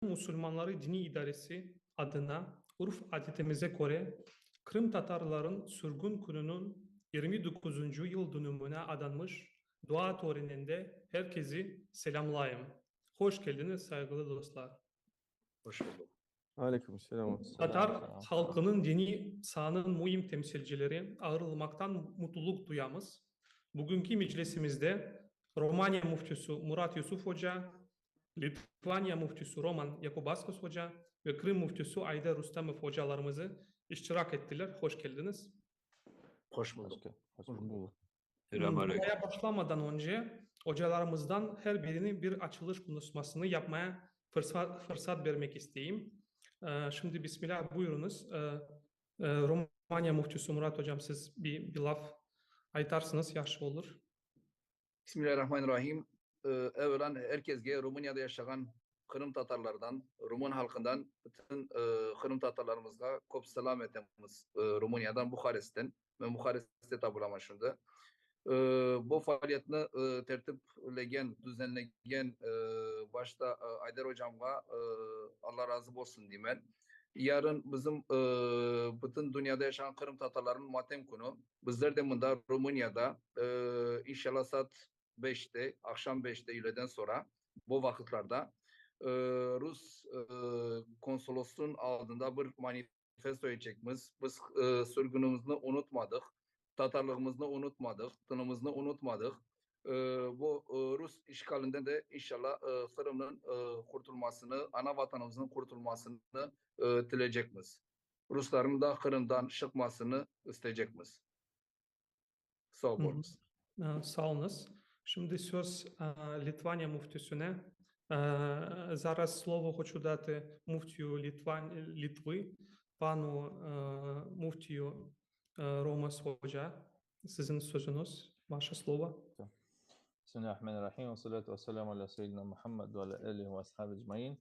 Müslümanları Dini İdaresi adına urf adetimize göre Kırım Tatarların sürgün gününün 29. yıl dönümüne adanmış dua töreninde herkesi selamlayayım. Hoş geldiniz saygılı dostlar. Hoş bulduk. Aleykümselam. Tatar halkının dini sahanın mühim temsilcileri ağırlamaktan mutluluk duyamız. Bugünkü meclisimizde Romanya müftüsü Murat Yusuf Hoca, Litvanya müftüsü Roman Yakubaskas Hoca ve Kırım müftüsü Ayda Rustamov hocalarımızı iştirak ettiler. Hoş geldiniz. Hoş bulduk. Hoş bulduk. Duaya başlamadan önce hocalarımızdan her birinin bir açılış konuşmasını yapmaya fırsat vermek isteyeyim. Şimdi Bismillah buyurunuz. Romanya müftüsü Murat Hocam siz bir laf aytarsınız yaxşı olur. Bismillahirrahmanirrahim. Evvelen herkese Rumanya'da yaşayan Kırım Tatarlardan, Rumun halkından bütün Kırım Tatarlarımızga kop selam etmemiz Rumanya'dan, Bukarest'ten ve Bukarest'te tabulama şimdi. Bu faaliyetini tertiplegen, düzenlegen başta Aydar Hocam'a Allah razı olsun diyeyim ben. Yarın bizim bütün dünyada yaşayan Kırım Tatarların matem günü. Bizler de bunda Rumanya'da inşallah saat 5'te, akşam 5'te öğleden sonra bu vakitlerde Rus konsolosluğun aldığında bir manifesto edeceğimiz. Biz sürgünümüzü unutmadık. Tatarlığımızı unutmadık, dinimizi unutmadık. Bu Rus işgalinden de inşallah Kırım'ın kurtulmasını, ana vatanımızın kurtulmasını dileyeceğiz. Rusların da Kırım'dan çıkmasını isteyeceğiz. Sağ olunuz. Sağ olunuz. Şimdi söz Litvanya müftüsüne. Зараз слово хочу дати муфтію Литви, пану муфтію Romas Hoca. Sizin sözünüz, ваше слово. Bismillahirrahmanirrahim. Салату вассаляму аля сейдина Мухаммад ва аля алихи ва асхаби аджмаин.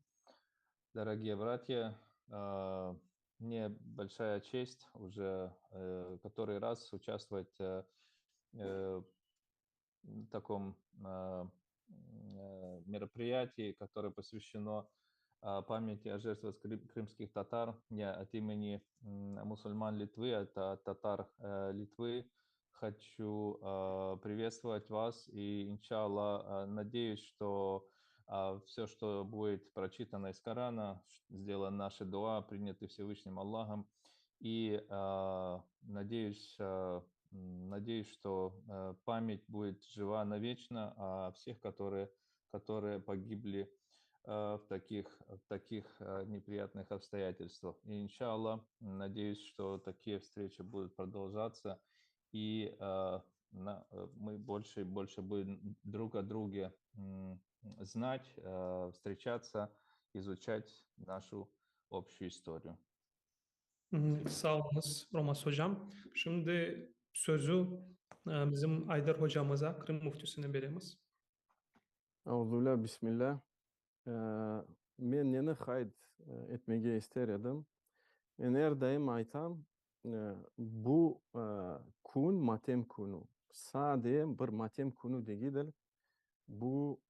Дорогие братья, мне большая честь уже который раз участвовать в таком мероприятии, которое посвящено памяти о жертвах крымских татар. Я от имени мусульман Литвы, от татар Литвы, хочу приветствовать вас и, иншаллах, надеюсь, что все, что будет прочитано из Корана, сделано наше дуа, приняты Всевышним Аллахом. И надеюсь, что память будет жива навечно о всех, которые погибли в таких неприятных обстоятельствах. И, иншаллах, надеюсь, что такие встречи будут продолжаться, и мы больше и больше будем друг о друге знать, встречаться, изучать нашу общую историю. Sağ olunuz Romas Hocam. Şimdi sözü bizim Aydar Hocamıza, Kırım müftüsüne veririz. Auzullah bismillah. Men neni hayt etmege ister edim. Men her daim aytam, bu kun matem kunu. Sadece bir matem kunu değildir. Bu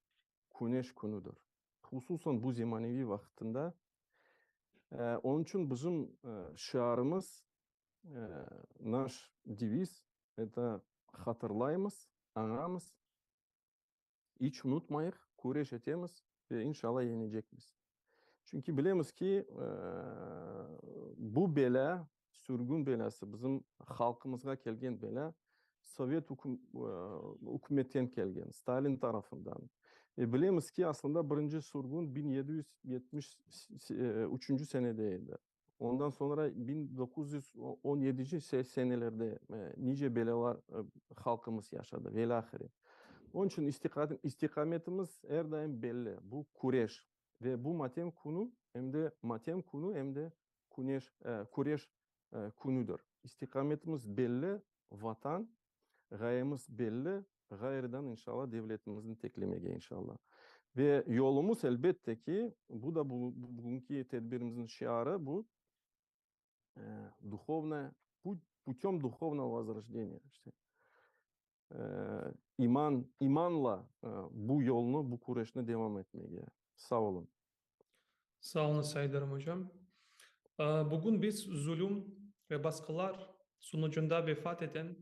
güneş kunudur. Hususan bu zemanevi vaktinde. Onun için bizim şiarımız, наш девиz, это hatırlayımız, anamız, hiç unutmayık, kureş etemiz ve inşallah yenecekmiz. Çünkü bilemiz ki bu bela, sürgün belası, bizim halkımızga kelgen bela, Sovyet hükümetten kelgen, Stalin tarafından. Bilemiz ki aslında birinci sürgün 1773. senedeydi. Ondan sonra 1917. senelerde nice belalar halkımız yaşadı. Velahiri. Onun için istikametimiz her daim belli. Bu kureş. Ve bu matem kunu hem de kureş kunudur. İstikametimiz belli. Vatan, gayemiz belli. Gayrıdan inşallah devletimizin teklemege inşallah. Ve yolumuz elbette ki bu da bugünkü tedbirimizin şiarı bu. Путем духовного возрождения. İşte, imanla bu yolunu, bu kureşine devam etmeye. Sağ olun. Sağ olun Saydarım hocam. Bugün biz zulüm ve baskılar sonucunda vefat eden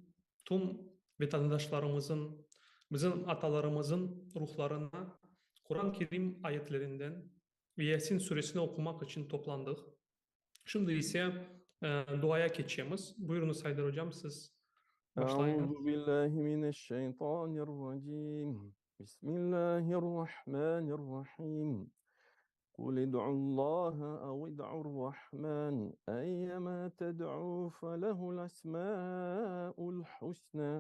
tüm vatandaşlarımızın, bizim atalarımızın ruhlarına Kur'an-ı Kerim ayetlerinden ve Yasin suresini okumak için toplandık. Şimdi ise duaya geçeceğiz. Buyurunuz Haydar hocam, siz başlayın. أعوذ بالله من الشيطان الرجيم بسم الله الرحمن الرحيم قل ادعوا الله أو ادعوا الرحمن أيما تدعوا فله الأسماء الحسنى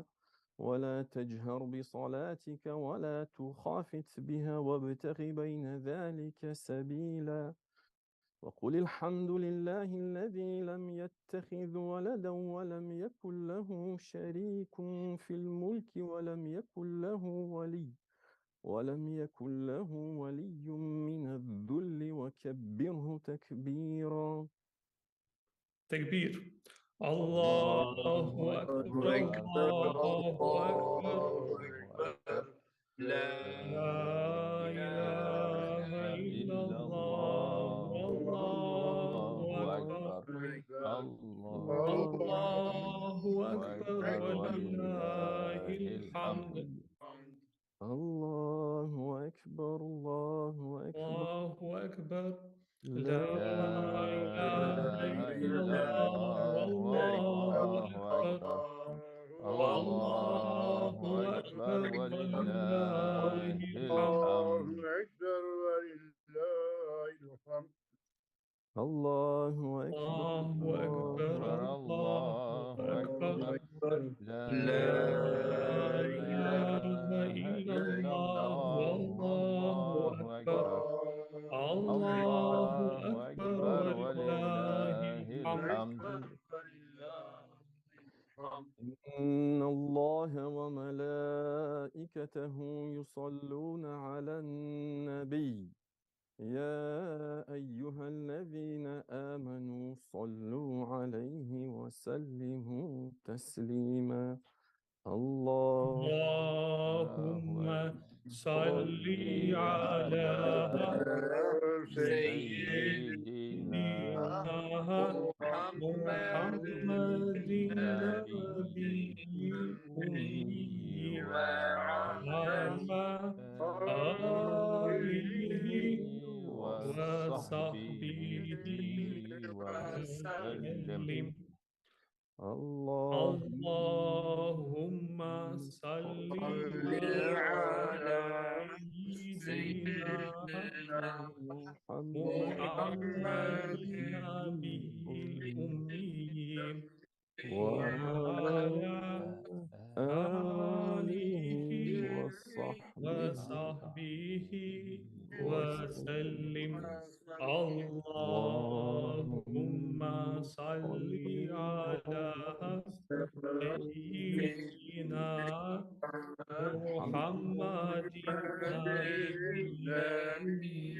ولا تجهر بصلاتك ولا تخافت بها وابتغ بين ذلك سبيلا وقل الحمد لله الذي لم يتخذ ولدا ولم يكن له شريك في الملك ولم يكن له ولي من الذل وكبره تكبيرا. Tekbir. Allahu Allahu Ekber, Ekber, Allahu Ekber. Allahu Ekber. La La ilahe illallah, Allahu Ekber. Allahu Ekber ve lillahil hamd. الله أكبر الله أكبر Allahu Ekber. La لا ilahe إله إلا illallah, الله Allahu والله Ekber. أكبر Allahu Ekber ve ولله lillahil hamd. الله أكبر Allahu Ekber, أكبر Allahu الله Ekber. أكبر لا La إله ilahe إلا illallah, الله Allahu والله Ekber. أكبر Allahu الله Ekber أكبر ve ولله lillahil hamd. الحمد إن الله وملائكته يصلون على النبي يا أيها الذين آمنوا صلوا عليه وسلموا تسليما. اللهم صل على سيدنا محمد النبي الأمي وعلى آله وصحبه وسلم. اللهم صل على سيدنا محمد النبي الأمي وعلى آله وصحبه وسلم. اللهم صل على سيدنا محمد النبي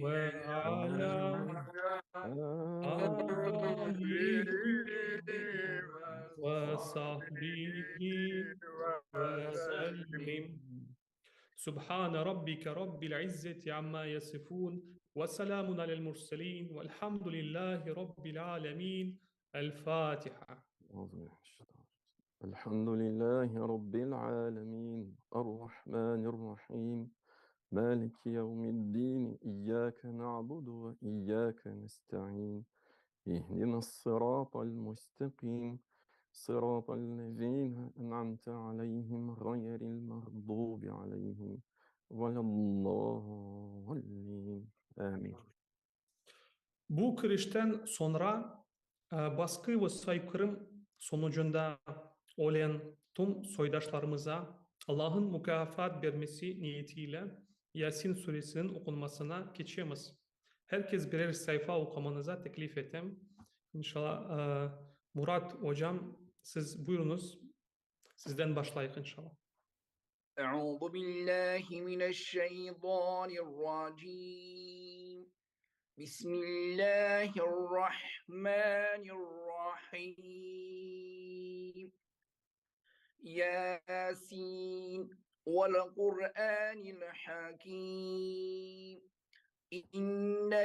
وعلى آله وصحبه وسلم. سبحان ربك رب العزة عما يصفون وسلام على المرسلين والحمد لله رب العالمين. الفاتحة. الحمد لله رب العالمين الرحمن الرحيم مالك يوم الدين إياك نعبد وإياك نستعين اهدنا الصراط المستقيم صراط الذين أنعمت عليهم غير المغضوب عليهم ولا الضالين آمين. Bu kırıştan sonra baskı ve soykırım sonucunda ölen tüm soydaşlarımıza Allah'ın mükafat vermesi niyetiyle Yasin suresinin okunmasına geçeceğiz. Herkes birer sayfa okumanıza teklif ettim. İnşallah Murat hocam siz buyurunuz. Sizden başlayın inşallah. أعوذ بالله من الشيطان الرجيم بسم الله الرحمن الرحيم ياسين والقرآن الحكيم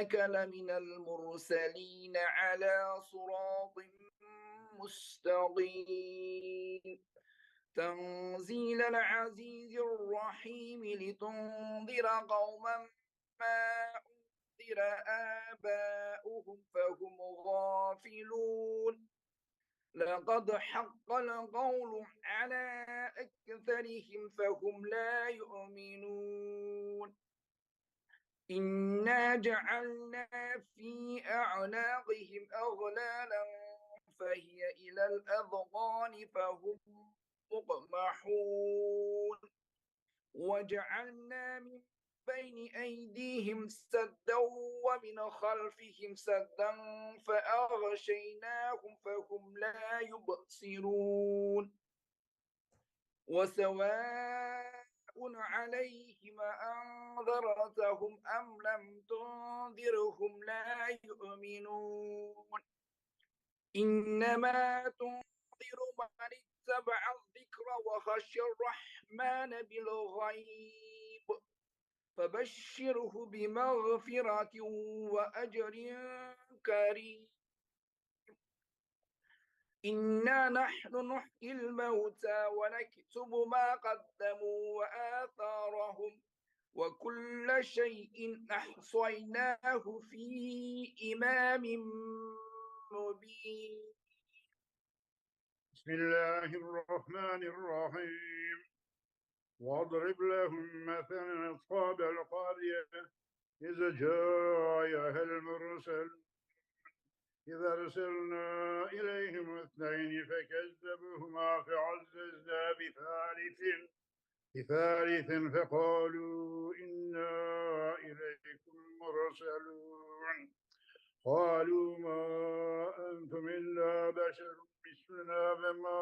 إنك لمن المرسلين على صراط مستقيم تنزيل العزيز الرحيم لتنذر قوما ما أنذر آباؤهم فهم غافلون لقد حق القول على أكثرهم فهم لا يؤمنون إنا جعلنا في أعناقهم أغلالا فهي إلى الأذقان فهم مقمحون وجعلنا من بين أيديهم سدا ومن خلفهم سدا فأغشيناهم فهم لا يبصرون وسواء عليهم أنذرتهم أم لم تنذرهم لا يؤمنون إنما تنذر من اتبع الذكر وخشي الرحمن بالغيب فبشره بمغفرة وأجر كريم إنا نحن نحيي الموتى ونكتب ما قدموا وآثارهم وكل شيء أحصيناه في إمام مبين بسم الله الرحمن الرحيم واضرب لهم مثلا أصحاب القرية إذا جاءها المرسل إذا أرسلنا إليهم اثنين فكذبوهما فعززنا بثالث فقالوا إنا إليكم مرسلون قالوا ما أنتم إلا بشر مثلنا وما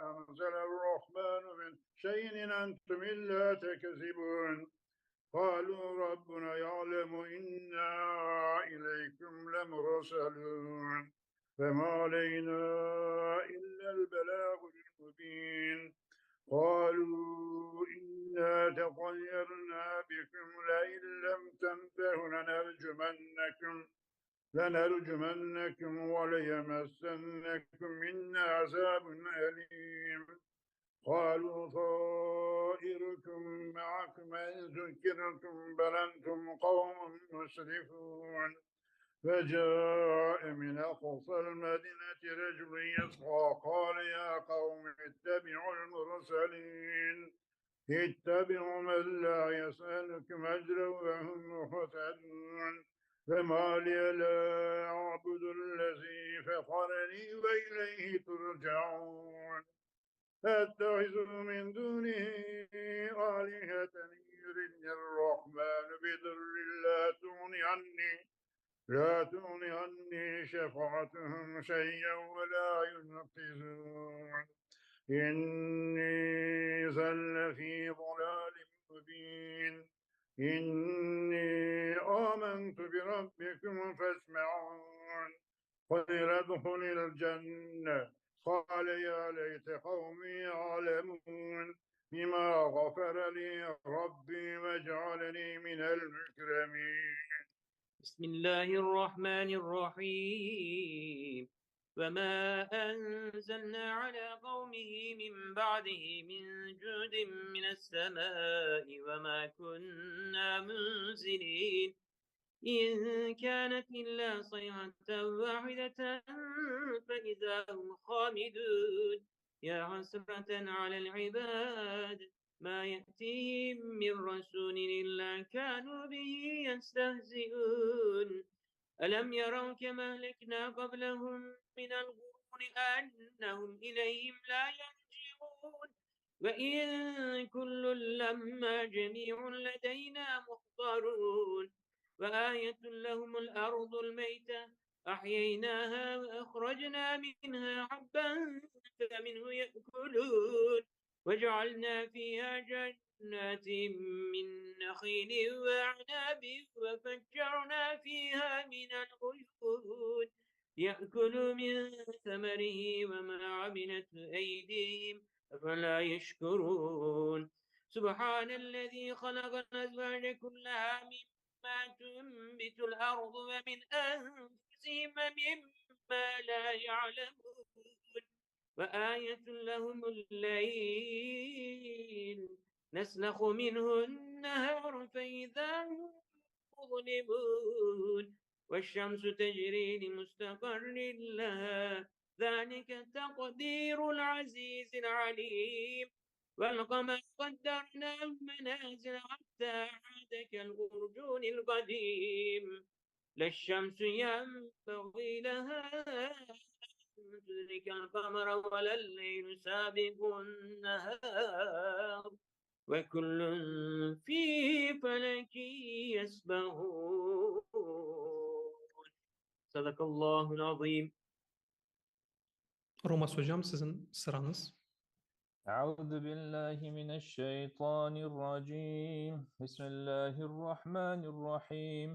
أنزل الرحمن من شيء إن أنتم إلا تكذبون قالوا ربنا يعلم إنا إليكم لمرسلون فما علينا إلا البلاغ المبين قالوا إنا تطيرنا بكم لئن لم تنتهوا لنرجمنكم وليمسنكم منا عذاب أليم قالوا طائركم معكم إن ذكرتم بل أنتم قوم مسرفون فجاء من أقصى المدينة رجل يسعى قال يا قوم اتبعوا المرسلين اتبعوا من لا يسألكم أجرا وهم مهتدون فما لي لا أعبد الذي فطرني وإليه ترجعون أتخذ من دونه آلهة يردني الرحمن بضر لا تغني عني شفاعتهم شيئا ولا ينقذون إني إذا لفي ضلال مبين إني آمنت بربكم فاسمعون قيل ادخل الجنة قال يا ليت قومي يعلمون بما غفر لي ربي وجعلني من المكرمين بسم الله الرحمن الرحيم وما أنزلنا على قومه من بعده من جود من السماء وما كنا منزلين إن كانت إلا صيحة واحدة فإذا هم خامدون يا حسرة على العباد ما يأتيهم من رسول إلا كانوا به يستهزئون ألم يروا كما أهلكنا قبلهم من القرون أنهم إليهم لا يرجعون وإن كل لما جميع لدينا محضرون وآية لهم الأرض الميتة أحييناها وأخرجنا منها حبا فمنه يأكلون وجعلنا فيها جنات من نخيل وأعناب وفجرنا فيها من العيون يأكل من ثمره وما عملت أيديهم أفلا يشكرون سبحان الذي خلق الأزواج كلها مما تنبت الأرض ومن أنفسهم مما لا يعلمون وآية لهم الليل نسلخ منه النهار فإذا هم مظلمون والشمس تجري لمستقر لها ذلك تقدير العزيز العليم والقمر قدرناه منازل حتى عاد كالأرجون القديم لا الشمس ينبغي لها أن تدرك القمر ولا الليل سابق النهار وكل في فلك يسبحون صدق الله العظيم. Romas hocam sizin sıranız. أعوذ بالله من الشيطان الرجيم بسم الله الرحمن الرحيم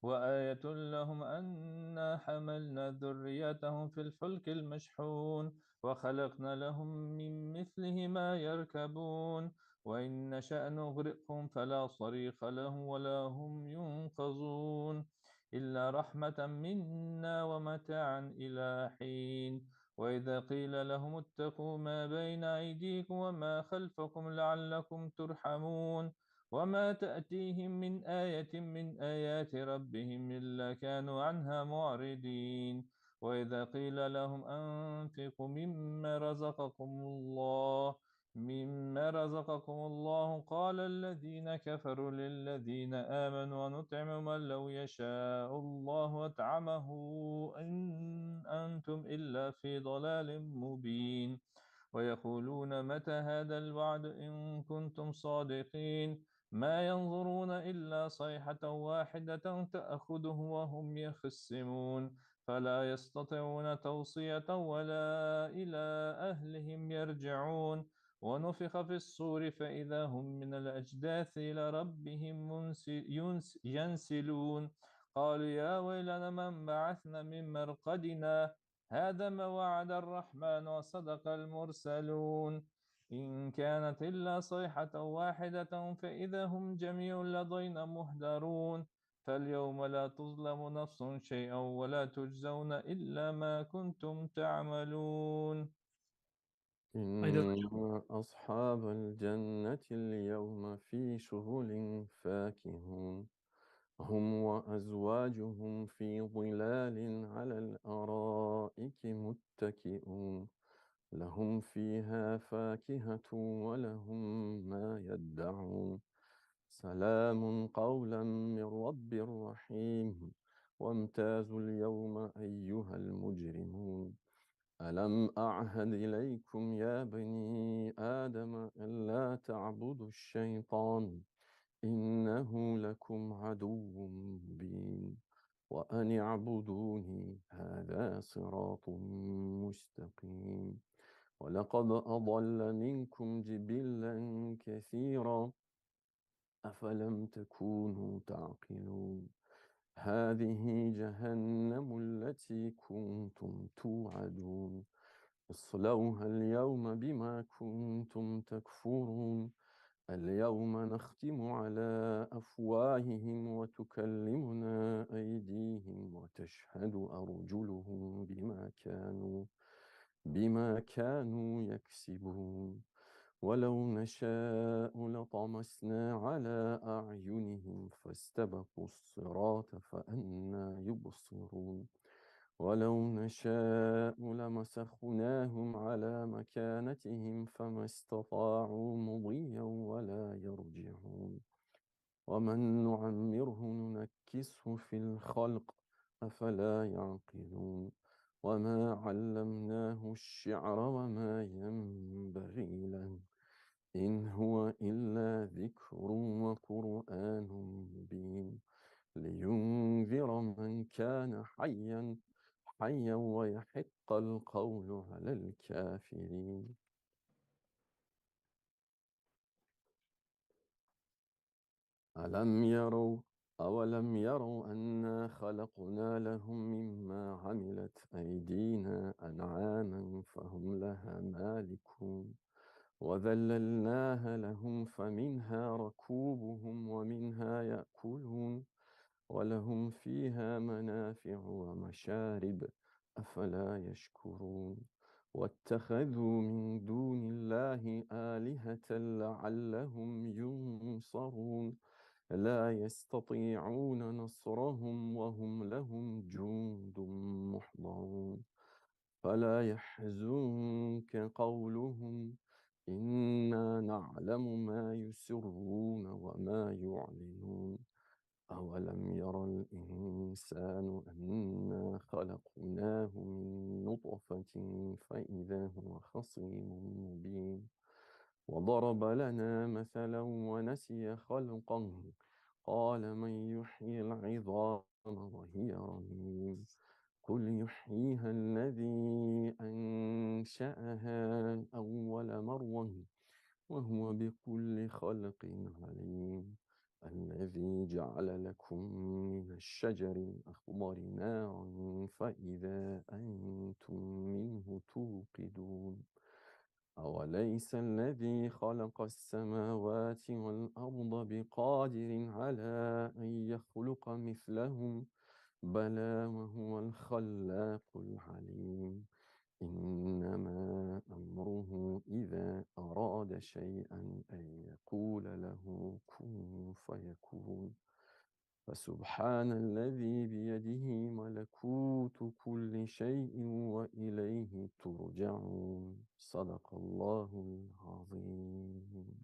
وآية لهم أنا حملنا ذريتهم في الفلك المشحون وخلقنا لهم من مثله ما يركبون وإن نشأ نغرقهم فلا صريخ لهم ولا هم ينقذون إلا رحمة منا ومتاعا إلى حين وإذا قيل لهم اتقوا ما بين أيديكم وما خلفكم لعلكم ترحمون وما تأتيهم من آية من آيات ربهم إلا كانوا عنها معرضين وإذا قيل لهم أنفقوا مما رزقكم الله قال الذين كفروا للذين آمنوا ونطعم من لو يشاء الله أطعمه إن أنتم إلا في ضلال مبين ويقولون متى هذا الوعد إن كنتم صادقين ما ينظرون إلا صيحة واحدة تأخذه وهم يخصمون فلا يستطيعون توصية ولا إلى أهلهم يرجعون ونفخ في الصور فإذا هم من الأجداث إلى ربهم ينسلون قالوا يا ويلنا من بعثنا من مرقدنا هذا ما وعد الرحمن وصدق المرسلون إن كانت إلا صيحة واحدة فإذا هم جميع لدينا محضرون فاليوم لا تظلم نفس شيئا ولا تجزون إلا ما كنتم تعملون إن أصحاب الجنة اليوم في شغل فاكهون هم وأزواجهم في ظلال على الأرائك متكئون لهم فيها فاكهة ولهم ما يدعون سلام قولا من رب رحيم وامتازوا اليوم أيها المجرمون ألم أعهد إليكم يا بني آدم ألا تعبدوا الشيطان إنه لكم عدو مبين وأن اعبدوني هذا صراط مستقيم ولقد أضل منكم جبلا كثيرا أفلم تكونوا تعقلون هذه جهنم التي كنتم توعدون اصلوها اليوم بما كنتم تكفرون اليوم نختم على أفواههم وتكلمنا أيديهم وتشهد أرجلهم بما كانوا يكسبون ولو نشاء لطمسنا على أعينهم فاستبقوا الصراط فأنى يبصرون ولو نشاء لمسخناهم على مكانتهم فما استطاعوا مضيا ولا يرجعون ومن نعمره ننكسه في الخلق أفلا يعقلون وما علمناه الشعر وما ينبغي له إن هو إلا ذكر وقرآن مبين لينذر من كان حيا ويحق القول على الكافرين أولم يروا أنا خلقنا لهم مما عملت أيدينا أنعاما فهم لها مالكون وذللناها لهم فمنها ركوبهم ومنها يأكلون ولهم فيها منافع ومشارب أفلا يشكرون واتخذوا من دون الله آلهة لعلهم ينصرون لا يستطيعون نصرهم وهم لهم جند محضرون فلا يحزنك قولهم إنا نعلم ما يسرون وما يعلنون أولم ير الإنسان أنا خلقناه من نطفة فإذا هو خصيم مبين وضرب لنا مثلا ونسي خلقه قال من يحيي العظام وهي رميم قل يحييها الذي أنشأها أول مرة وهو بكل خلق عليم الذي جعل لكم من الشجر الأخضر نارا فإذا أنتم منه توقدون أوليس الذي خلق السماوات والأرض بقادر على أن يخلق مثلهم بلى وهو الخلاق العليم إنما أمره إذا أراد شيئا أن يقول له كن فيكون فسبحان الذي بيده ملكوت كل شيء وإليه ترجعون صدق الله العظيم.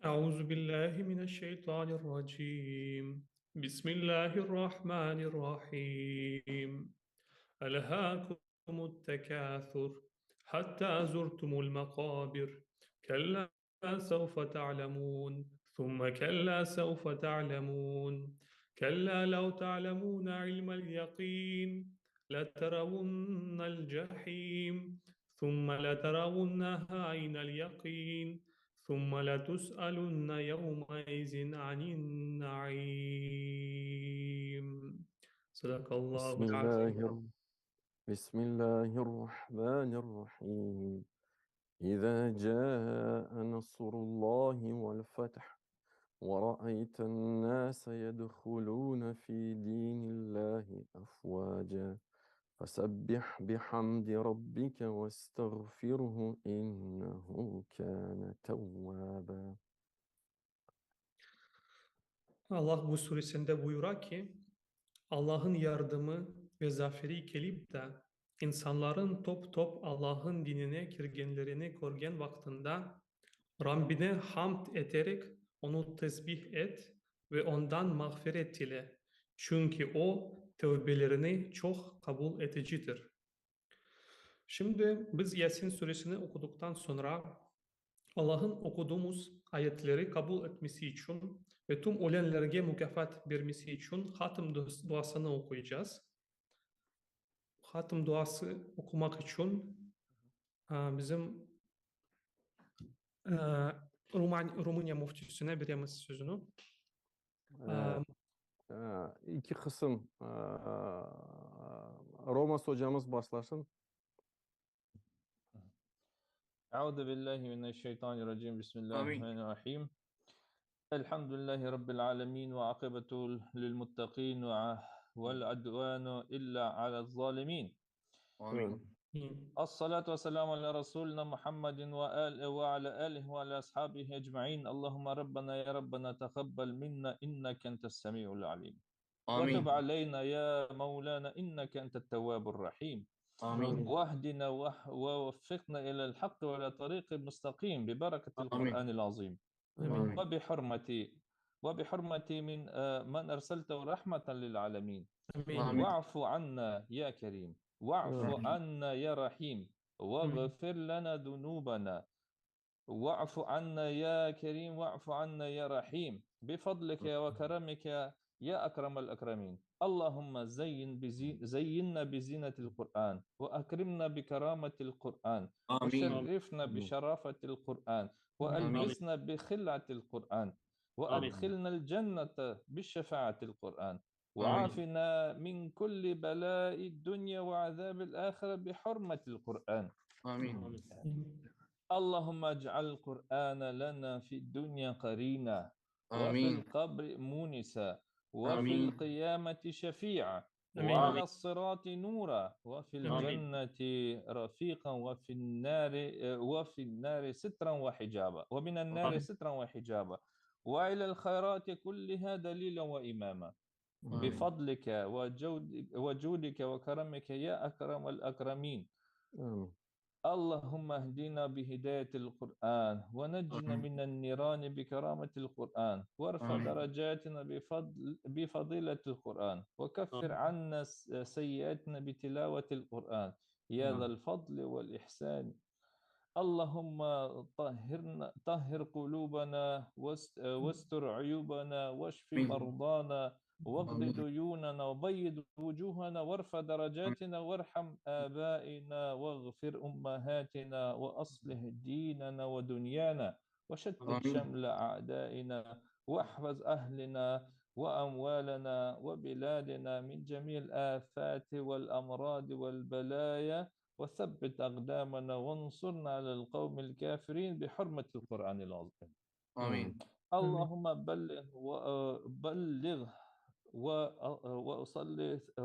أعوذ بالله من الشيطان الرجيم. بسم الله الرحمن الرحيم. ألهاكم التكاثر حتى زرتم المقابر كلا سوف تعلمون ثم كلا سوف تعلمون كلا لو تعلمون علم اليقين لترون الجحيم ثم لترونها عين اليقين ثم لتسألن يومئذ عن النعيم. صدق الله العظيم. بسم الله الرحمن الرحيم إذا جاء نصر الله والفتح ورأيت الناس يدخلون في دين الله أفواجا فسبح بحمد ربك واستغفره إنه كان توابا. Allah bu suresinde buyurar ki Allah'ın yardımı ve zaferi gelip de insanların top top Allah'ın dinine girgenlerini görgen vaktinde Rabbine hamd ederek onu tesbih et ve ondan mağfiret dile. Çünkü o tövbelerini çok kabul edicidir. Şimdi biz Yasin suresini okuduktan sonra Allah'ın okuduğumuz ayetleri kabul etmesi için ve tüm ölenlerge mükafat vermesi için hatim duasını okuyacağız. Hatim duası okumak için bizim Rumanya müftüsüne vereceğiz sözünü. İki kısım Romas hocamız başlasın. أعوذ بالله من الشيطان الرجيم بسم الله آمين. الرحمن الرحيم الحمد لله رب العالمين وعاقبة للمتقين والعدوان إلا على الظالمين آمين. الصلاة والسلام على رسولنا محمد وعلى آله وعلى أصحابه أجمعين اللهم ربنا يا ربنا تقبل منا إنك أنت السميع العليم آمين. وتب علينا يا مولانا إنك أنت التواب الرحيم آمين. واهدنا ووفقنا إلى الحق وإلى طريق مستقيم ببركة القرآن العظيم آمين. وبحرمة من أرسلته رحمة للعالمين آمين. واعف عنا يا كريم واعف عنا يا رحيم واغفر لنا ذنوبنا واعف عنا يا كريم واعف عنا يا رحيم بفضلك وكرمك يا أكرم الأكرمين اللهم زينا بزينة القرآن وأكرمنا بكرامة القرآن آمين. وشرفنا بشرافة القرآن وألبسنا بخلعة القرآن وأدخلنا الجنة بشفاعة القرآن وعافنا من كل بلاء الدنيا وعذاب الآخرة بحرمة القرآن آمين. اللهم اجعل القرآن لنا في الدنيا قرينا وفي آمين. القبر مونسا وفي آمين. القيامة شفيعا آمين. وعلى الصراط نورا وفي آمين. الجنة رفيقا وفي النار سترا وحجابا ومن النار آمين. سترا وحجابا وإلى الخيرات كلها دليلا وإماما آمين. بفضلك وجودك وكرمك يا أكرم الأكرمين. آمين. اللهم اهدنا بهداية القرآن ونجنا آمين. من النيران بكرامة القرآن وارفع آمين. درجاتنا بفضيلة القرآن وكفر عنا سيئاتنا بتلاوة القرآن يا ذا الفضل والإحسان. اللهم طهر قلوبنا واستر عيوبنا واشف آمين. مرضانا واقض آمين. ديوننا وبيض وجوهنا وارفع درجاتنا وارحم آبائنا واغفر أمهاتنا وأصلح ديننا ودنيانا وشتت آمين. شمل أعدائنا واحفظ أهلنا وأموالنا وبلادنا من جميع الآفات والأمراض والبلايا وثبت أقدامنا وانصرنا على القوم الكافرين بحرمة القرآن العظيم. آمين. اللهم بلغ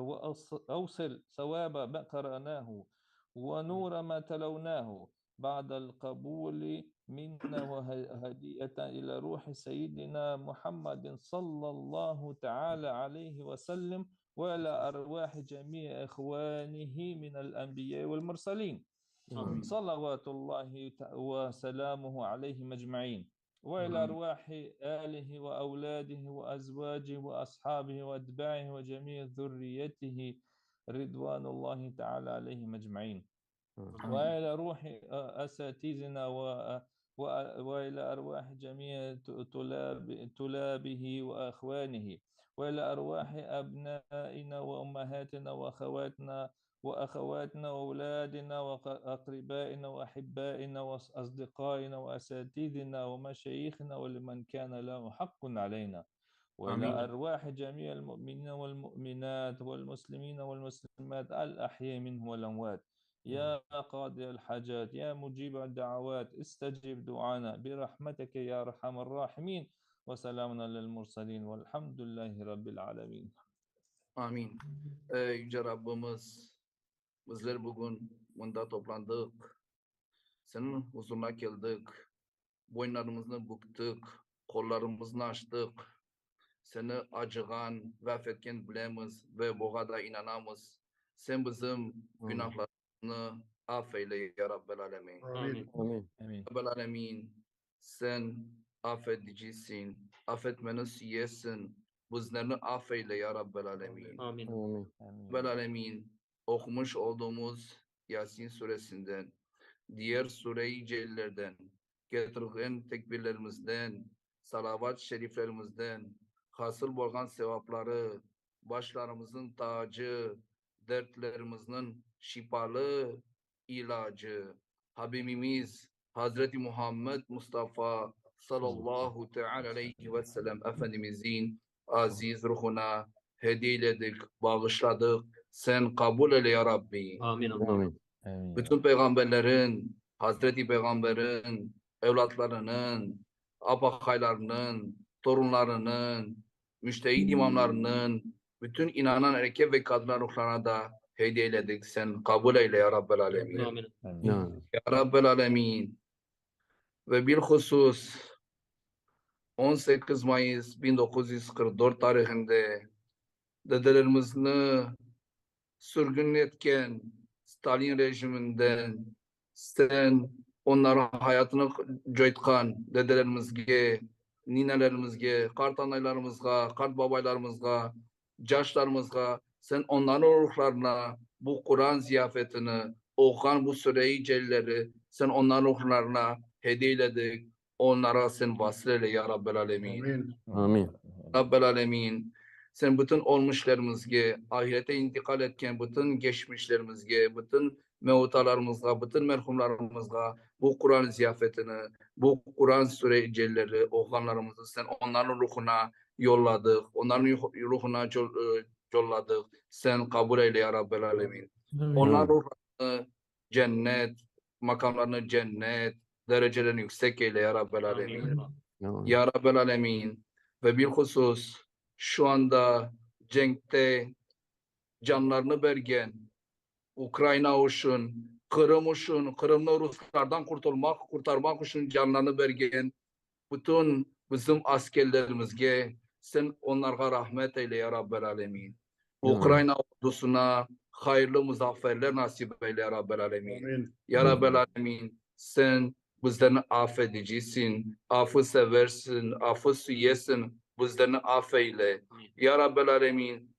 وأوصل ثواب ما قرأناه ونور ما تلوناه بعد القبول منا وهدية إلى روح سيدنا محمد صلى الله تعالى عليه وسلم وإلى أرواح جميع إخوانه من الأنبياء والمرسلين آمين. صلوات الله وسلامه عليهم أجمعين وإلى آمين. أرواح آله وأولاده وأزواجه وأصحابه وأتباعه وجميع ذريته رضوان الله تعالى عليهم أجمعين وإلى روح أساتذتنا وإلى أرواح جميع طلابه وأخوانه وإلى أرواح أبنائنا وأمهاتنا وأخواتنا وأولادنا وأقربائنا وأحبائنا وأصدقائنا وأساتذتنا ومشايخنا ولمن كان له حق علينا وإلى آمين. أرواح جميع المؤمنين والمؤمنات والمسلمين والمسلمات الأحياء منهم والأموات يا قاضي الحاجات يا مجيب الدعوات استجب دعانا برحمتك يا أرحم الراحمين وسلامنا للمرسلين والحمد لله رب العالمين. Amin. Yüce Rabbimiz, bizler bugün bunda toplandık. Senin huzuruna geldik. Boynlarımızı büktık, kollarımızı açtık. Seni acıgan ve affetken bilemiz ve boğa da inanamız. Sen bizim günahlarını affeyle ya Rabbel Alemin. آمين. آمين. آمين. Rabbel Alemin, sen affedicisin, affetmeni siyesin. Bizlerini affeyle ya Rabbel Alemin. آمين. آمين. Rabbel Alemin, okumuş olduğumuz Yasin suresinden, diğer sure-i celillerden, getirilen tekbirlerimizden, salavat şeriflerimizden, hasıl bolgan sevapları, başlarımızın tacı, dertlerimizin şifalı ilacı, Habibimiz Hazreti Muhammed Mustafa sallallahu teala aleyhi ve sellem Efendimizin aziz ruhuna hediyeledik, bağışladık. Sen kabul eyle ya Rabbi. آمين. آمين. آمين. Bütün peygamberlerin, Hazreti Peygamber'in, evlatlarının, apakaylarının, torunlarının, müştehid imamlarının, bütün inanan erkek ve kadınlar ruhlarına da hediye eyledik. Sen kabul eyle ya Rabbel Alemin. آمين. آمين. Ya Rabbel Alemin. Ve bilhusus 18 Mayıs 1944 tarihinde dedelerimizini sürgün etken Stalin rejiminden sen onların hayatını joytkan dedelerimizge, ninelerimizge, kart anaylarımızga, kart babaylarımızga, yaşlarımızga sen onların ruhlarına bu Kur'an ziyafetini okuyan bu süre-i celilleri sen onların ruhlarına hediye eyledik. Onlara sen vasıl eyle ya Rabbel Alemin. آمين. Rabbel Alemin. Sen bütün olmuşlarımızga, ahirete intikal etken bütün geçmişlerimizge, bütün mevtalarımızga, bütün merhumlarımızga bu Kur'an ziyafetini, bu Kur'an sure-i celilleri okuyanlarımızı sen onların ruhuna yolladık. Onların ruhuna yolladık. Sen kabul eyle ya Rabbel Alemin. Onların ruhlarını cennet, makamlarını cennet, derecelerini yüksek eyle ya Rabbel Alemin. آمين. آمين. Ya Rabbel Alemin. Ve bilhusus şu anda cenkte canlarını bergen, Ukrayna üçün, Kırım üçün, Kırım'ı Ruslardan kurtarmak için canlarını bergen bütün bizim askerlerimizge sen onlara rahmet eyle ya Rabbel Alemin. Ukrayna ordusuna hayırlı muzafferler nasip eyle ya Rabbel Alemin. Amin. Ya Rabbel Alemin sen bizden affedicisin, affı seversin, affı süyesin, bizden affeyle. Ya Rabbel Alemin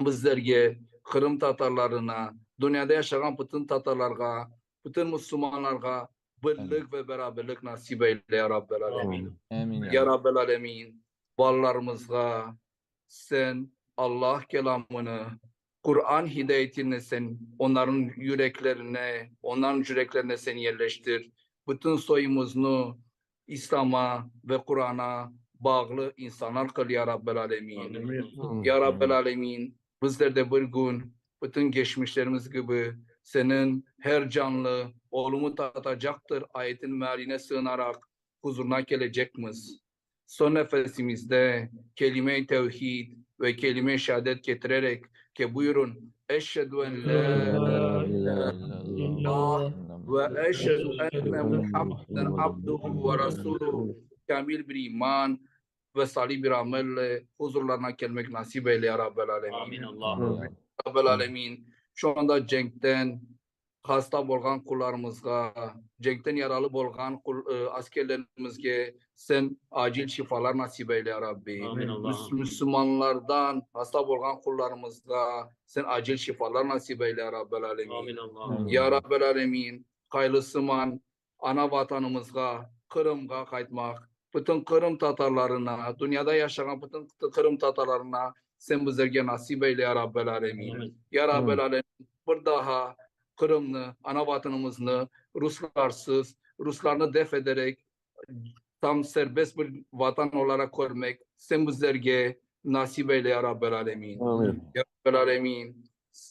bizlerge Kırım Tatarlarına, dünyada yaşayan bütün Tatarlarga, bütün Müslümanlarga birlik ve beraberlik nasip eyle ya Rabbel Alemin. Amin. Ya Rabbel Alemin, ballarımızga sen Allah kelamını, Kur'an hidayetini sen onların yüreklerine sen yerleştir. Bütün soyumuzunu İslam'a ve Kur'an'a bağlı insanlar kıl ya Rabbel Alemin. Amin. Ya Rabbel Alemin, bizler de bir gün bütün geçmişlerimiz gibi senin her canlı olumu tatacaktır ayetin mealine sığınarak huzuruna gelecekmiz. Son nefesimizde kelime-i tevhid ve kelime-i şehadet getirerek ki buyurun eşhedü en la ilahe illallah ve eşhedü enne Muhammeden abduhu ve rasuluhu kamil bir iman ve salih bir amelle huzurlarına gelmek nasip eyle ya Rabbel Alemin. Amin Allah'ım. Rabbel Alemin şu anda cenkten hasta bolgan kullarımızga, cenkten yaralı bolgan askerlerimizge sen acil şifalar nasip eyle ya Rabbi. Amin Allah'ım. Müslümanlardan hasta bolgan kullarımızga sen acil şifalar nasip eyle ya Rabbel Alemin. Amin Allah'ım. Ya Rabbel Alemin, kaylısıman ana vatanımızga, Kırım'a kaytmak, bütün Kırım Tatarlarına, dünyada yaşayan bütün Kırım Tatarlarına sen bizlerge nasip eyle ya Rabbel Alemin. Amin. Ya Rabbel Alemin, bir daha Kırım'ını, ana vatanımızını Ruslarını def ederek tam serbest bir vatan olarak görmek sen bizlerge nasip eyle ya Rabbel Alemin. Amin. Ya Rabbel Alemin,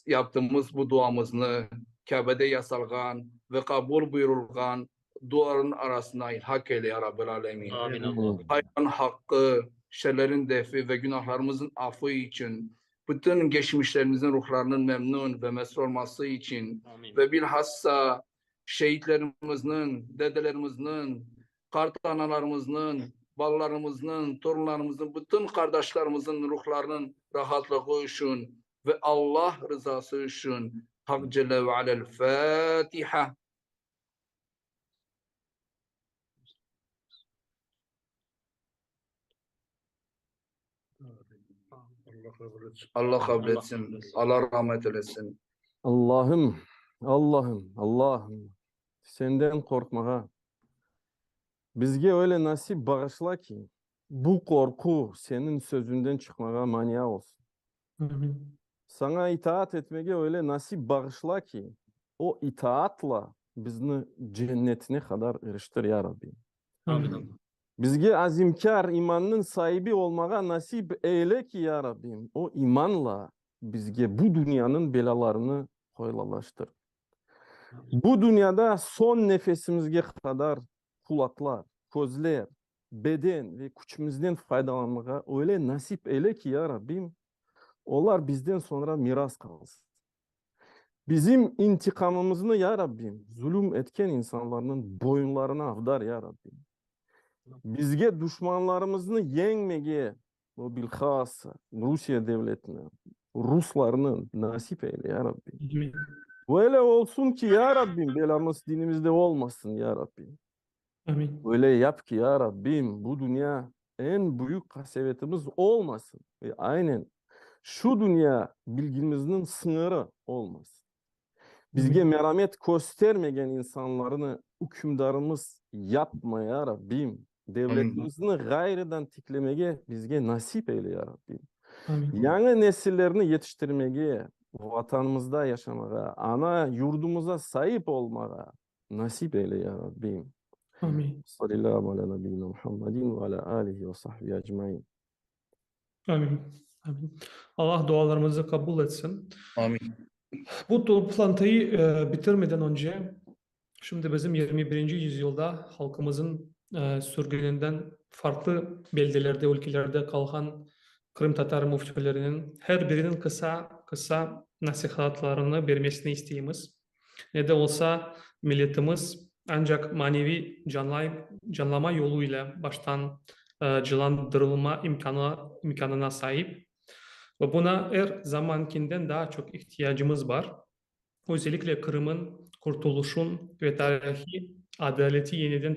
yaptığımız bu duamızı Kabe'de yasalgan ve kabul buyurulgan duaların arasına ilhak eyle ya Rabbel Alemin. Amin Allah'ım. Hayvan hakkı, şerlerin defi ve günahlarımızın affı için, bütün geçmişlerimizin ruhlarının memnun ve mesrur olması için Amin. ve bilhassa şehitlerimizin, dedelerimizin, kart analarımızın, ballarımızın, torunlarımızın, bütün kardeşlerimizin ruhlarının rahatlığı için ve Allah rızası için Hak Celle ve Alel Fatiha. Allah kabul etsin. Allah kabul etsin. Allah rahmet eylesin. Allah'ım, Allah'ım, Allah'ım senden korkmağa, bizge öyle nasip bağışla ki bu korku senin sözünden çıkmağa mani olsun. Amin. Sana itaat etmeye öyle nasip bağışla ki o itaatla bizni cennetine kadar eriştir ya Rabbi. Amin. Bizge azimkar imanın sahibi olmağa nasip eyle ki ya Rabbim. O imanla bizge bu dünyanın belalarını kolaylaştır. Bu dünyada son nefesimizge kadar kulaklar, gözler, beden ve gücümüzden faydalanmağa öyle nasip eyle ki ya Rabbim. Onlar bizden sonra miras kalsın. Bizim intikamımızı ya Rabbim zulüm etken insanların boyunlarına avdar ya Rabbim. Bizge düşmanlarımızı yenmeye o bilhassa Rusya devletine, Ruslarını nasip eyle ya Rabbim. Amin. Öyle olsun ki ya Rabbim belamız dinimizde olmasın ya Rabbim. Amin. Öyle yap ki ya Rabbim bu dünya en büyük kasevetimiz olmasın. Ve aynen şu dünya bilgimizin sınırı olmasın. Bizge merhamet göstermeyen insanlarını hükümdarımız yapma ya Rabbim. Devletimizin gayriden tiklemeye bizge nasip eyle ya Rabbim. Amin. Yeni nesillerini yetiştirmeye, vatanımızda yaşamaya, ana yurdumuza sahip olmaya nasip eyle ya Rabbim. Amin. Sallallahu ala nebiyyina Muhammedin ve ala alihi ve sahbihi ecmaîn. Amin. Amin. Allah dualarımızı kabul etsin. Amin. Bu toplantıyı bitirmeden önce şimdi bizim 21. yüzyılda halkımızın sürgününden farklı beldelerde, ülkelerde kalan Kırım Tatar müftülerinin her birinin kısa nasihatlarını vermesini isteyimiz. Ne de olsa milletimiz ancak manevi canlama yoluyla baştan canlandırılma imkanına sahip. Ve buna her zamankinden daha çok ihtiyacımız var. Özellikle Kırım'ın kurtuluşun ve tarihi adaleti yeniden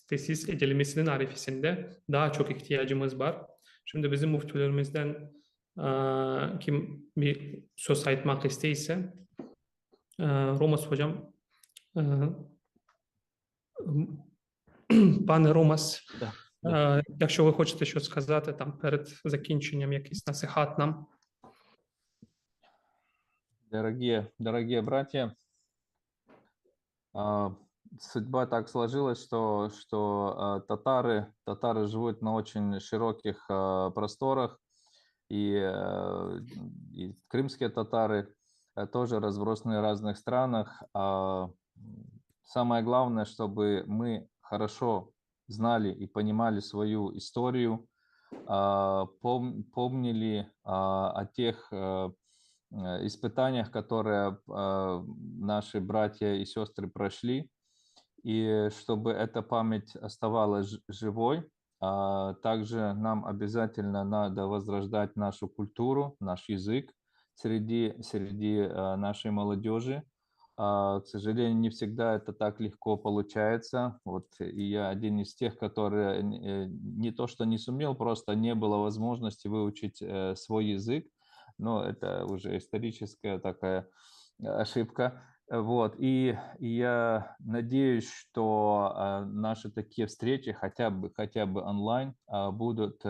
tesis edilmesinin arifesinde daha çok ihtiyacımız var. Şimdi bizim müftülerimizden kim bir söz aytmak isteyse Romas hocam, пане Ромас, Да. якщо ви хочете щось сказати там перед закінченням, якийсь насихат нам. Дорогие братья, судьба так сложилась, что татары живут на очень широких просторах, и крымские татары тоже разбросаны в разных странах. Самое главное, чтобы мы хорошо знали и понимали свою историю, помнили о тех испытаниях, которые наши братья и сестры прошли, и чтобы эта память оставалась живой. Также нам обязательно надо возрождать нашу культуру, наш язык среди нашей молодежи. К сожалению, не всегда это так легко получается. Вот, и я один из тех, которые не то что не сумел, просто не было возможности выучить свой язык. Но это уже историческая такая ошибка. Вот. И я надеюсь, что наши такие встречи, хотя бы онлайн, будут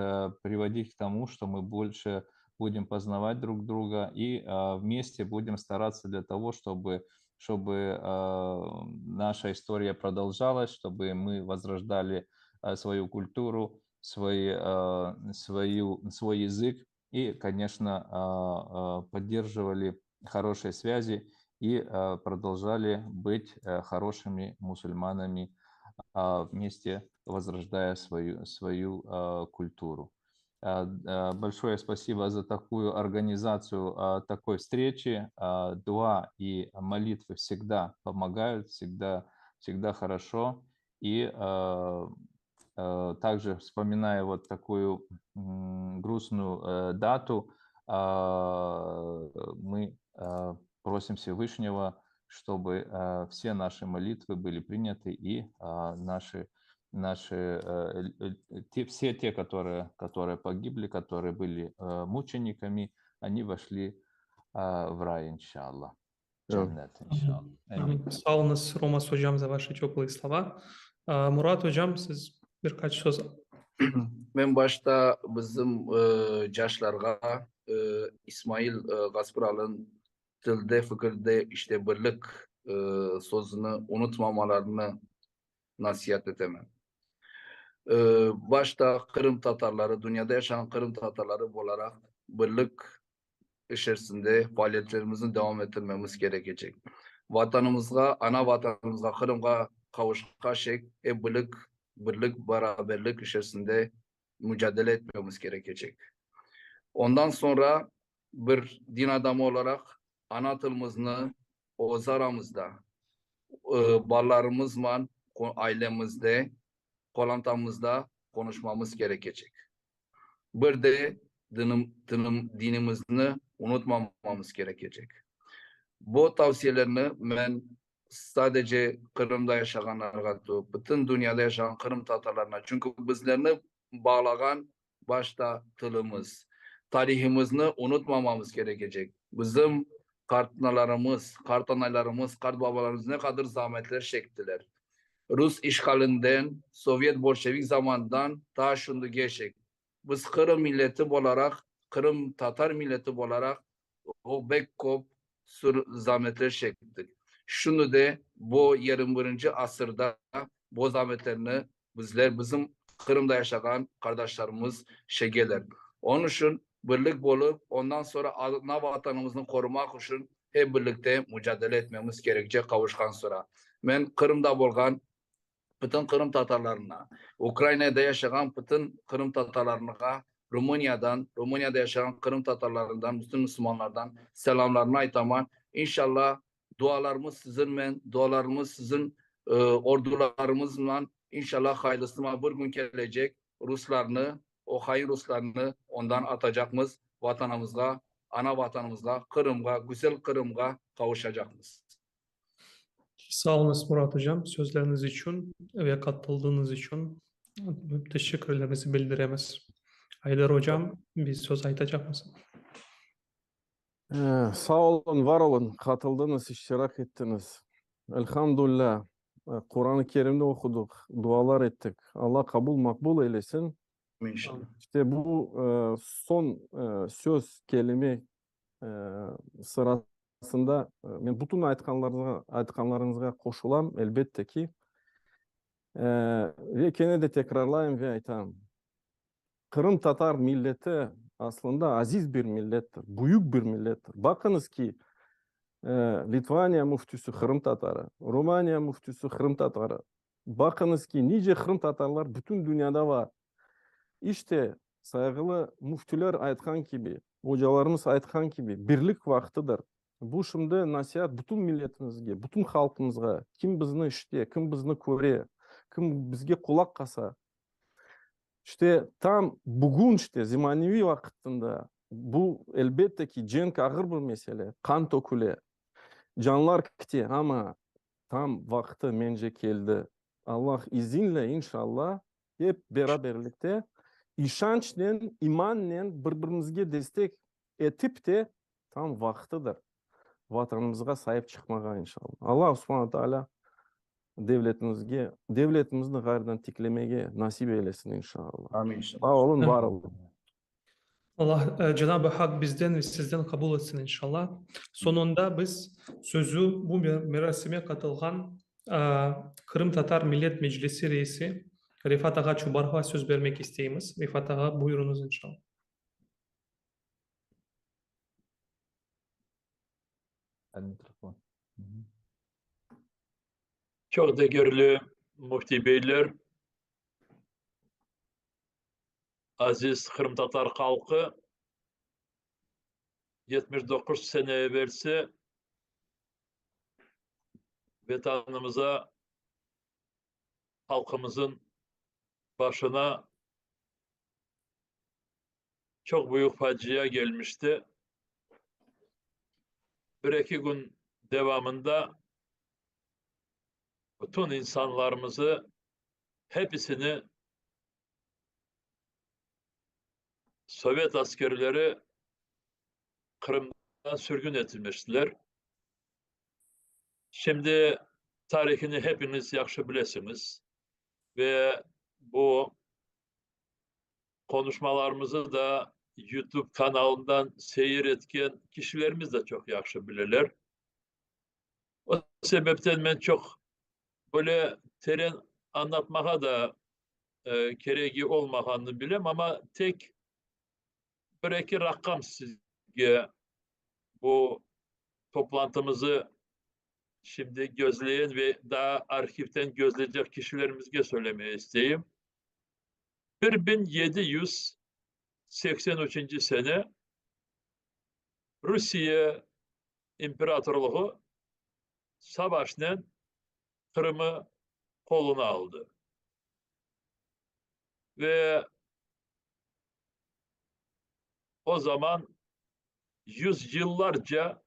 приводить к тому, что мы больше будем познавать друг друга и вместе будем стараться для того, чтобы наша история продолжалась, чтобы мы возрождали свою культуру, свой язык и, конечно, поддерживали хорошие связи и продолжали быть хорошими мусульманами, вместе возрождая свою культуру. Большое спасибо за такую организацию такой встречи. Дуа и молитвы всегда помогают, всегда хорошо. И также, вспоминая вот такую грустную дату, мы просим Всевышнего, чтобы все наши молитвы были приняты и все те, которые погибли, которые были мучениками, они вошли в рай, иншаллах. Cennet, inşallah. Sağ olunuz Romas hocam za vaše теплые слова. Murat hocam siz birkaç söz. Ben başta bizim yaşlarga İsmail Gaspıral'ın dilde fikirde işte birlik sözünü unutmamalarını nasihat edemem. Başta Kırım Tatarları, dünyada yaşayan Kırım Tatarları olarak birlik içerisinde faaliyetlerimizin devam ettirmemiz gerekecek. Vatanımızga, ana vatanımızga, Kırım'a kavuşacak birlik, beraberlik içerisinde mücadele etmemiz gerekecek. Ondan sonra bir din adamı olarak ana tılımızı ozaramızda, ballarımızla, ailemizde, kolantamızda konuşmamız gerekecek. Bir de dinimizi unutmamamız gerekecek. Bu tavsiyelerini ben sadece Kırım'da yaşayanlara, bütün dünyada yaşayan Kırım Tatarlarına, çünkü bizlerini bağlayan başta tılımız, tarihimizi unutmamamız gerekecek. Bizim kartanalarımız, kart babalarımız ne kadar zahmetler çektiler. Rus işgalinden, Sovyet Bolşevik zamanından ta şimdi geçecek. Biz Kırım milleti olarak, Kırım Tatar milleti olarak o bekkop zahmetler çektik. Şunu de bu 21. asırda bu zahmetlerini bizim Kırım'da yaşayan kardeşlerimiz çekeler. Onun için birlik bulup ondan sonra ana vatanımızı korumak için hep birlikte mücadele etmemiz gerekecek kavuşkan sonra. Ben Kırım'da bulgan bütün Kırım Tatarlarına, Ukrayna'da yaşayan bütün Kırım Tatarlarına Rumanya'da yaşayan Kırım Tatarlarından, bütün Müslümanlardan selamlarını aytaman. İnşallah dualarımız sizinle, dualarımız sizin ordularımızla inşallah hayırlısı bir gün gelecek. Ruslarını, o hain Ruslarını ondan atacağımız vatanımıza, ana vatanımıza, Kırım'a, güzel Kırım'a kavuşacağımız. Sağ olunuz Murat Hocam sözleriniz için ve katıldığınız için teşekkürlerimizi bildiremiz. Haydar Hocam bir söz aytacak mısın? Sağ olun, var olun. Katıldınız, iştirak ettiniz. Elhamdülillah. Kur'an-ı Kerim'de okuduk, dualar ettik. Allah kabul makbul eylesin. İnşallah. İşte bu son söz, kelime sırasında ben bütün aytkanlarınızga koşulam elbette ki. Ve gene de tekrarlayayım ve aytayım. Kırım Tatar milleti aslında aziz bir millettir, büyük bir millettir. Bakınız ki Litvanya müftüsü Kırım Tatarı, Romanya müftüsü Kırım Tatarı. Bakınız ki nice Kırım Tatarlar bütün dünyada var. İşte saygılı müftüler aytkan gibi, hocalarımız aytkan gibi birlik vaktidir. Bu şimdi nasihat bütün milletimizge, bütün halkımızga, kim bizni işte, kim bizni köre, kim bizge kulak kasa. İşte tam bugün işte zemanevi vaktinde bu elbette ki cenk ağır bir mesele, kan döküle, canlar gitti ama tam vakti bence geldi. Allah izinle inşallah hep beraberlikte işançla, imanla birbirimizge destek etip de tam vaktidir. Vatanımıza sahip çıkmaya inşallah. Allah subhanahu teala devletimizni gayridan tiklemeye nasip eylesin inşallah. Amin inşallah. Sağ olun, var olun. Allah Cenab-ı Hak bizden ve sizden kabul etsin inşallah. Sonunda biz sözü bu merasime katılgan Kırım Tatar Millet Meclisi Reisi Rifat Ağa Çubarov'a söz vermek isteyimiz. Rifat Ağa buyurunuz inşallah. Mikrofon. Çok değerli Mufti Beyler, aziz Kırım Tatar halkı, 79 sene evvelsi vatanımıza, halkımızın başına çok büyük facia gelmişti. Bir iki gün devamında bütün insanlarımızı, hepsini Sovyet askerleri Kırım'dan sürgün etmiştiler. Şimdi tarihini hepiniz yaxşı bilesiniz ve bu konuşmalarımızı da YouTube kanalından seyir etken kişilerimiz de çok yaxşı bilirler. O sebepten ben çok böyle terin anlatmaya da gereği olmadığını bilem ama tek bir iki rakam sizge bu toplantımızı şimdi gözleyen ve daha arşivden gözleyecek kişilerimizge söylemeye isteyeyim. 1783 sene Rusya İmparatorluğu savaşla Kırım'ı koluna aldı. Ve o zaman yüzyıllarca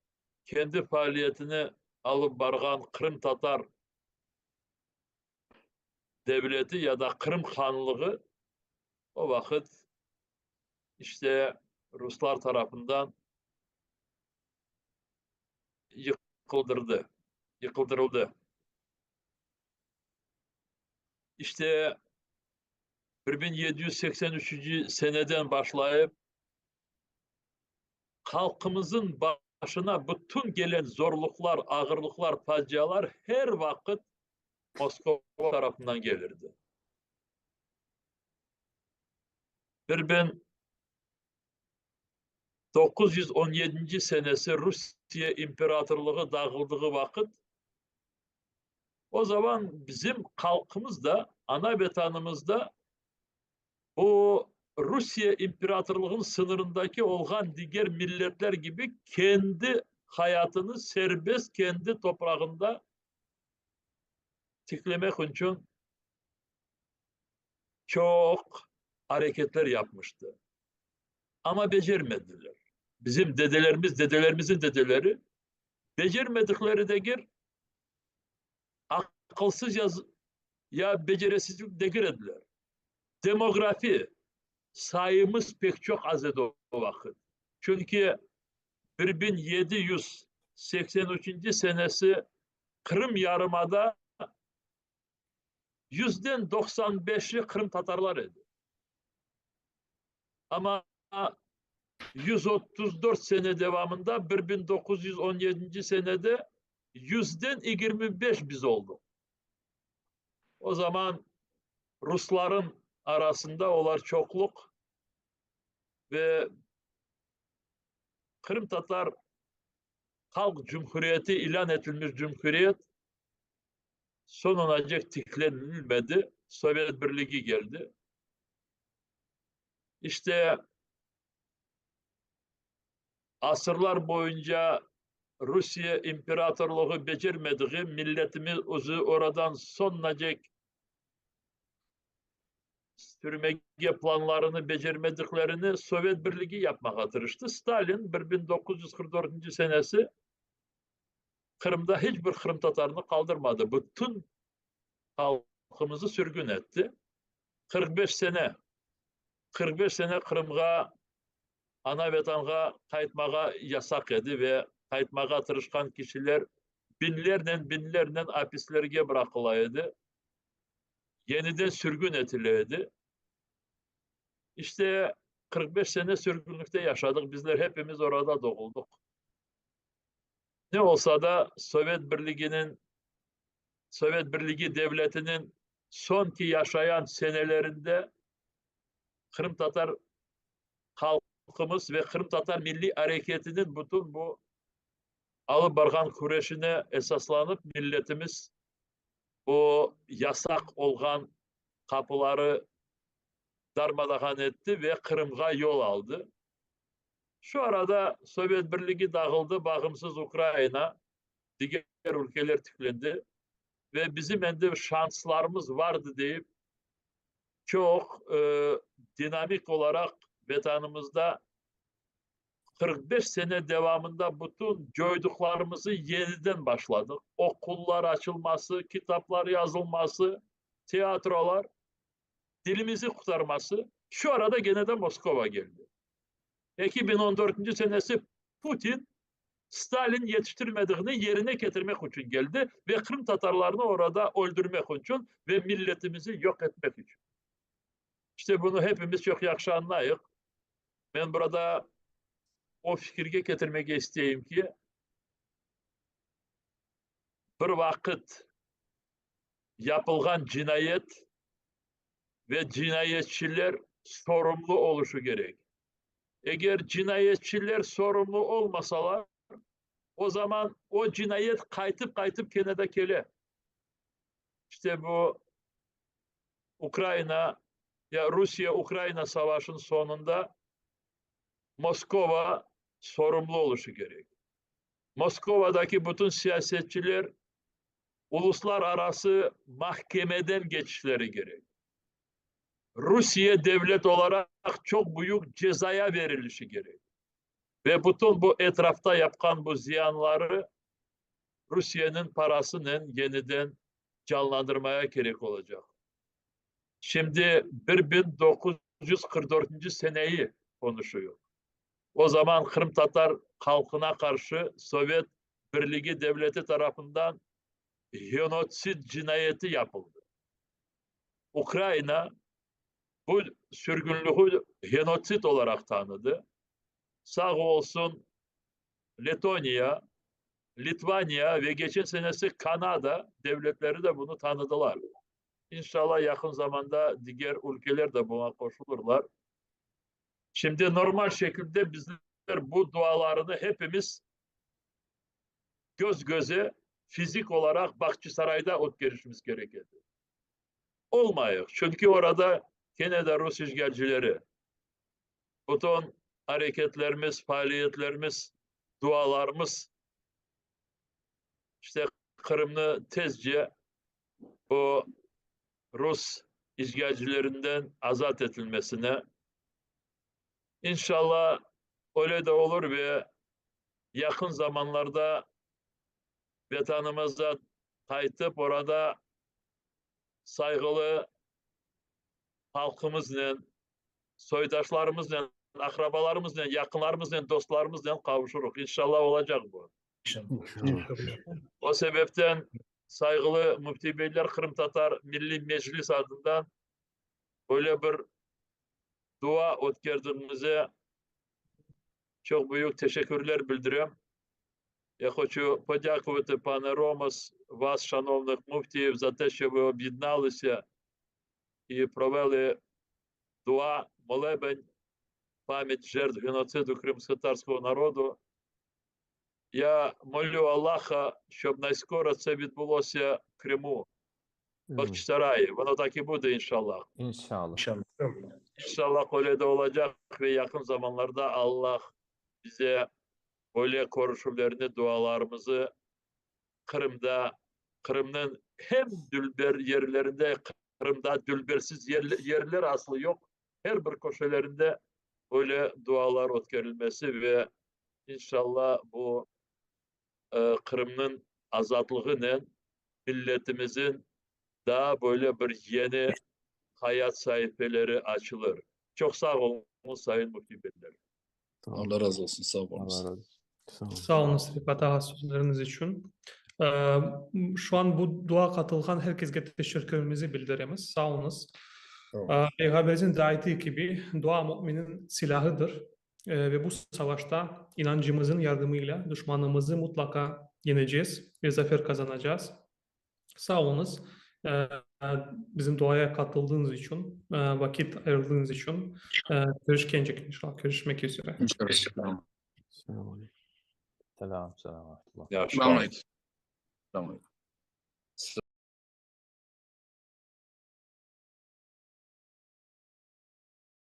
kendi faaliyetini alıp bargan Kırım Tatar devleti ya da Kırım Hanlığı o vakit işte Ruslar tarafından yıkıldırıldı. İşte 1783 seneden başlayıp halkımızın başına bütün gelen zorluklar, ağırlıklar, facialar her vakit Moskova tarafından gelirdi. 1917 senesi Rusya İmparatorluğu dağıldığı vakit o zaman bizim halkımız da ana vatanımızda bu Rusya İmparatorluğu'nun sınırındaki olan diğer milletler gibi kendi hayatını serbest kendi toprağında tiklemek için çok hareketler yapmıştı. Ama becermediler. Bizim dedelerimizin dedeleri becermedikleri de gir akılsız ya becerisizlik de girediler. Demografi sayımız pek çok az idi o vakit. Çünkü 1783 senesi Kırım Yarımada %95'i Kırım Tatarlar idi. Ama 134 sene devamında 1917 senede %25 biz olduk. O zaman Rusların arasında olar çokluk ve Kırım Tatar Halk Cumhuriyeti ilan edilmiş cumhuriyet sonuna dek tiklenilmedi. Sovyet Birliği geldi. İşte asırlar boyunca Rusya İmparatorluğu becermediği milletimizi oradan sonuna dek sürmeye planlarını becermediklerini Sovyet Birliği yapmaya tırıştı. Stalin 1944 senesi Kırım'da hiçbir Kırım Tatarını kaldırmadı. Bütün halkımızı sürgün etti. 45 sene Kırım'a, ana vatanına kayıtmağa yasak edi ve kayıtmağa tırışkan kişiler binlerle hapislerge bırakılaydı. Yeniden sürgün etileydi. İşte 45 sene sürgünlükte yaşadık. Bizler hepimiz orada doğulduk. Ne olsa da Sovyet Birliği devletinin sonki yaşayan senelerinde Kırım Tatar halkımız ve Kırım Tatar Milli Hareketi'nin bütün bu Alıbargan Kureşine esaslanıp milletimiz o yasak olan kapıları darmadağın etti ve Kırım'a yol aldı. Şu arada Sovyet Birliği dağıldı, bağımsız Ukrayna, diğer ülkeler tıklandı ve bizim elde şanslarımız vardı deyip çok dinamik olarak vatanımızda 45 sene devamında bütün gördüklerimizi yeniden başladık. Okullar açılması, kitaplar yazılması, tiyatrolar, dilimizi kurtarması. Şu arada gene de Moskova geldi. 2014 senesi Putin Stalin yetiştirmediğini yerine getirmek için geldi ve Kırım Tatarlarını orada öldürmek için ve milletimizi yok etmek için. İşte bunu hepimiz çok yaxşı anlayıq. Ben burada o fikirge getirmek isteyeyim ki bir vakit yapılgan cinayet ve cinayetçiler sorumlu oluşu gerek. Eğer cinayetçiler sorumlu olmasalar o zaman o cinayet kaytıp kenede kele. İşte bu Rusya-Ukrayna savaşının sonunda Moskova sorumlu oluşu gerek. Moskova'daki bütün siyasetçiler uluslararası mahkemeden geçişleri gerek. Rusya devlet olarak çok büyük cezaya verilişi gerek. Ve bütün bu etrafta yapkan bu ziyanları Rusya'nın parasının yeniden canlandırmaya gerek olacak. Şimdi 1944 seneyi konuşuyor. O zaman Kırım Tatar halkına karşı Sovyet Birliği devleti tarafından genotsit cinayeti yapıldı. Ukrayna bu sürgünlüğü genotsit olarak tanıdı. Sağ olsun Letonya, Litvanya ve geçen senesi Kanada devletleri de bunu tanıdılar. İnşallah yakın zamanda diğer ülkeler de buna koşulurlar. Şimdi normal şekilde bizler bu dualarını hepimiz göz göze fizik olarak Bahçesaray'da görüşümüz gerekirdi. Olmuyor. Çünkü orada gene de Rus işgalcileri bütün hareketlerimiz, faaliyetlerimiz, dualarımız işte Kırım'ı tezce o Rus işgalcilerinden azat edilmesine. İnşallah öyle de olur ve yakın zamanlarda vatanımıza kayıtıp orada saygılı halkımızla, soydaşlarımızla, akrabalarımızla, yakınlarımızla, dostlarımızla kavuşuruz. İnşallah olacak bu. İnşallah. O sebepten saygılı Müftü Beyler Kırım Tatar Milli Meclis adından böyle bir dua ötkerdiğimize çok büyük teşekkürler bildiriyorum. Я хочу подякувати, пане Ромас, вас, шановних муфтіїв, за те, що ви об'єдналися і провели дуа, молебень, пам'ять жертв геноциду кримськотатарського народу. Я молю Аллаха, щоб найскоро це відбулося в Криму, в Бахчисараї. Воно так і буде, inşallah. İnşallah. İnşallah öyle de olacak ve yakın zamanlarda Allah bize böyle koruşularını, dualarımızı Kırım'ın hem dülber yerlerinde, Kırım'da dülbersiz yerler aslı yok. Her bir köşelerinde öyle dualar ötkerilmesi ve inşallah bu Kırım'ın azatlığıyla milletimizin daha böyle bir yeni hayat sayfeleri açılır. Çok sağ olun Sayın Müftü Beyler. Allah razı olsun. Sağ olun. Allah razı olsun. Sağ olun. Sağ olun Fatah sözleriniz için. Şu an bu dua katılgan herkese teşekkürümüzü bildiremiz. Sağ olunuz. Peygamberimizin de ayettiği gibi dua müminin silahıdır. Ve bu savaşta inancımızın yardımıyla düşmanımızı mutlaka yeneceğiz ve zafer kazanacağız. Sağ olunuz. Bizim duaya katıldığınız için, vakit ayırdığınız için görüşecek inşallah. Görüşmek üzere. Sağ olun. Selam, selam. Ya, Selamun aleyküm.